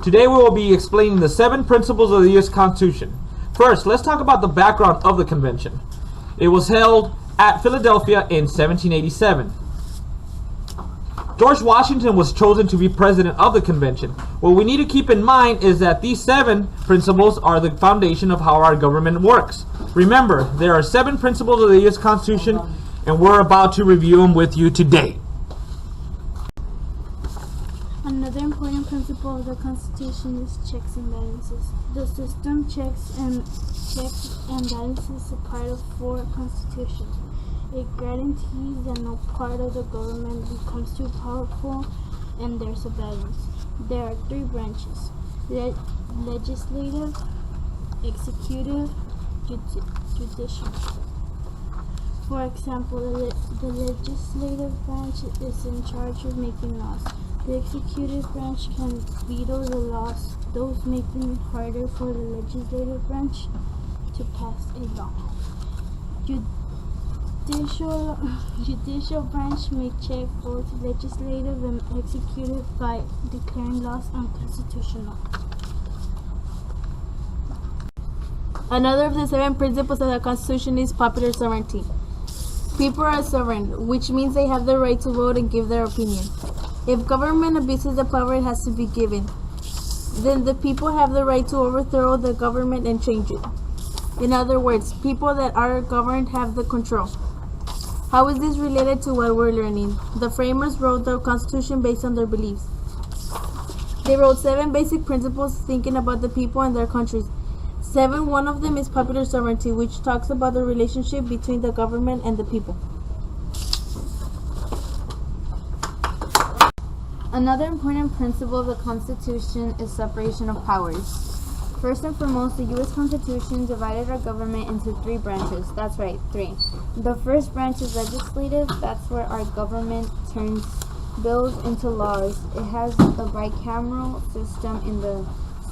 Today we will be explaining the 7 principles of the U.S. Constitution. First, let's talk about the background of the convention. It was held at Philadelphia in 1787. George Washington was chosen to be president of the convention. What we need to keep in mind is that these 7 principles are the foundation of how our government works. Remember, there are 7 principles of the U.S. Constitution, and we're about to review them with you today. Another important principle of the Constitution is checks and balances. The system checks and balances a part of 4 Constitution. It guarantees that no part of the government becomes too powerful and there's a balance. There are 3 branches: legislative, executive, judicial. For example, the legislative branch is in charge of making laws. The executive branch can veto the laws, those making it harder for the legislative branch to pass a law. Judicial branch may check both legislative and executive by declaring laws unconstitutional. Another of the 7 principles of the Constitution is popular sovereignty. People are sovereign, which means they have the right to vote and give their opinion. If government abuses the power it has to be given, then the people have the right to overthrow the government and change it. In other words, people that are governed have the control. How is this related to what we're learning? The framers wrote the Constitution based on their beliefs. They wrote 7 basic principles thinking about the people and their countries. One of them is popular sovereignty, which talks about the relationship between the government and the people. Another important principle of the Constitution is separation of powers. First and foremost, the U.S. Constitution divided our government into 3 branches. That's right, 3. The first branch is legislative. That's where our government turns bills into laws. It has a bicameral system in the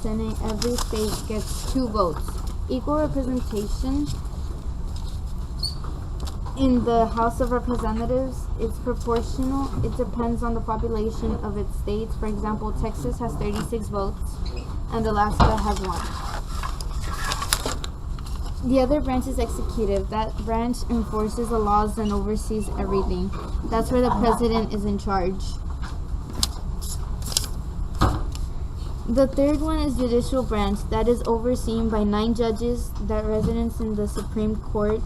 Senate. Every state gets 2 votes. Equal representation in the House of Representatives. It's proportional. It depends on the population of its states. For example, Texas has 36 votes and Alaska has 1. The other branch is executive. That branch enforces the laws and oversees everything. That's where the president is in charge. The third one is judicial branch. That is overseen by 9 judges that residents in the Supreme Court.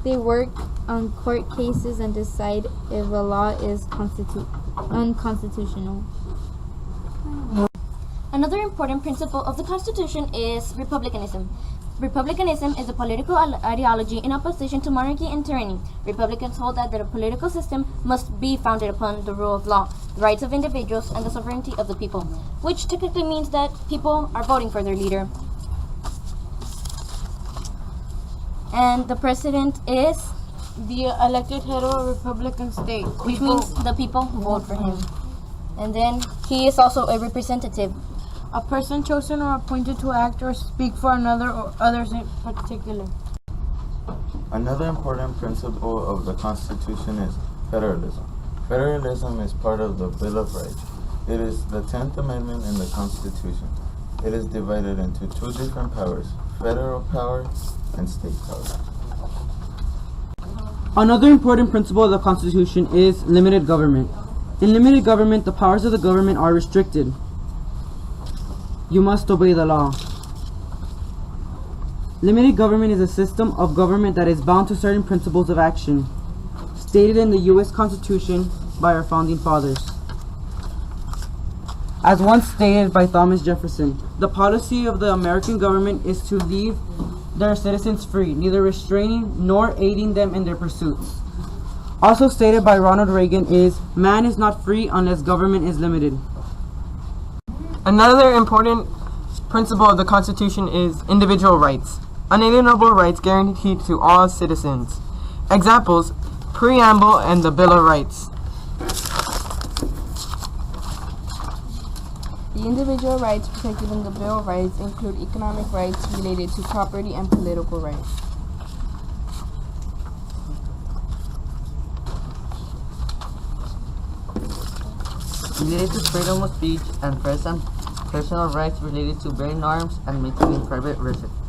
They work on court cases and decide if a law is unconstitutional. Another important principle of the Constitution is republicanism. Republicanism is a political ideology in opposition to monarchy and tyranny. Republicans hold that the political system must be founded upon the rule of law, the rights of individuals, and the sovereignty of the people, which technically means that people are voting for their leader. And the president is The elected head of a Republican state, which means the people vote for him. And then he is also a representative. A person chosen or appointed to act or speak for another or others in particular. Another important principle of the Constitution is federalism. Federalism is part of the Bill of Rights. It is the 10th Amendment in the Constitution. It is divided into 2 different powers, federal power and state power. Another important principle of the Constitution is limited government. In limited government, the powers of the government are restricted. You must obey the law. Limited government is a system of government that is bound to certain principles of action, stated in the U.S. Constitution by our founding fathers. As once stated by Thomas Jefferson, the policy of the American government is to leave their citizens free, neither restraining nor aiding them in their pursuits. Also stated by Ronald Reagan is, man is not free unless government is limited. Another important principle of the Constitution is individual rights, unalienable rights guaranteed to all citizens. Examples, Preamble and the Bill of Rights. The individual rights protected in the Bill of Rights include economic rights related to property and political rights. related to freedom of speech, and first and personal rights related to bearing arms and maintaining private residence.